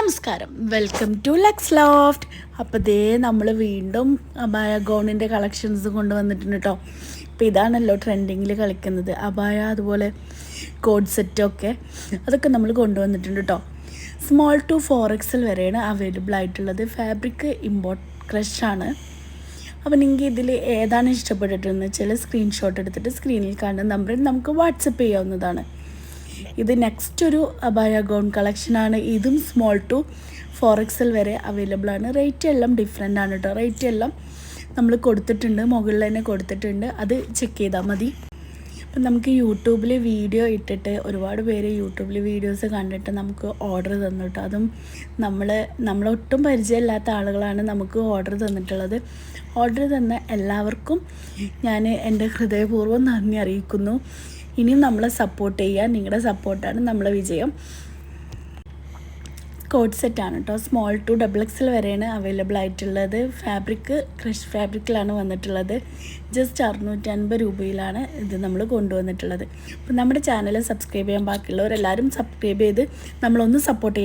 നമസ്കാരം, welcome to lux loft. അപ്പോൾ ദേ നമ്മൾ വീണ്ടും അബായ ഗൗണിൻ്റെ കളക്ഷൻസ് കൊണ്ടുവന്നിട്ടുണ്ട് കേട്ടോ. അപ്പോൾ ഇതാണല്ലോ ട്രെൻഡിങ്ങിൽ കളിക്കുന്നത്, അബായ അതുപോലെ കോഡ് സെറ്റൊക്കെ, അതൊക്കെ നമ്മൾ കൊണ്ടുവന്നിട്ടുണ്ട് കേട്ടോ. സ്മോൾ ടു 4XL വരെയാണ് അവൈലബിൾ ആയിട്ടുള്ളത്. ഫാബ്രിക് ഇമ്പോർട്ട് ക്രഷാണ്. അപ്പോൾ നിങ്ങൾക്ക് ഇതിൽ ഏതാണ് ഇഷ്ടപ്പെട്ടിട്ടെന്ന് വെച്ചാൽ സ്ക്രീൻഷോട്ട് എടുത്തിട്ട് സ്ക്രീനിൽ കാണുന്ന നമ്പറിൽ നമുക്ക് വാട്സപ്പ് ചെയ്യാവുന്നതാണ്. ഇത് നെക്സ്റ്റ് ഒരു അബായ ഗൗൺ കളക്ഷനാണ്. ഇതും സ്മോൾ ടു 4XL വരെ അവൈലബിൾ ആണ്. റേറ്റ് എല്ലാം ഡിഫറെൻ്റ് ആണ് കേട്ടോ. റേറ്റ് എല്ലാം നമ്മൾ കൊടുത്തിട്ടുണ്ട്, മുകളിൽ തന്നെ കൊടുത്തിട്ടുണ്ട്, അത് ചെക്ക് ചെയ്താൽ മതി. അപ്പം നമുക്ക് യൂട്യൂബിൽ വീഡിയോ ഇട്ടിട്ട് ഒരുപാട് പേര് യൂട്യൂബിൽ വീഡിയോസ് കണ്ടിട്ട് നമുക്ക് ഓർഡർ തന്നു കേട്ടോ. അതും നമ്മളൊട്ടും പരിചയമില്ലാത്ത ആളുകളാണ് നമുക്ക് ഓർഡർ തന്നിട്ടുള്ളത്. ഓർഡർ തന്ന എല്ലാവർക്കും ഞാൻ എൻ്റെ ഹൃദയപൂർവ്വം നന്ദി അറിയിക്കുന്നു. ഇനിയും നമ്മളെ സപ്പോർട്ട് ചെയ്യുക, നിങ്ങളുടെ സപ്പോർട്ടാണ് നമ്മളെ വിജയം. കോഡ് സെറ്റാണ് കേട്ടോ. സ്മോൾ ടു XXL വരെയാണ് അവൈലബിൾ ആയിട്ടുള്ളത്. ഫാബ്രിക് ക്രഷ് ഫാബ്രിക്കിലാണ് വന്നിട്ടുള്ളത്. ജസ്റ്റ് 650 രൂപയിലാണ് ഇത് നമ്മൾ കൊണ്ടുവന്നിട്ടുള്ളത്. അപ്പോൾ നമ്മുടെ ചാനൽ സബ്സ്ക്രൈബ് ചെയ്യാൻ ബാക്കിയുള്ളവരെല്ലാവരും സബ്സ്ക്രൈബ് ചെയ്ത് നമ്മളൊന്ന് സപ്പോർട്ട് ചെയ്യുക.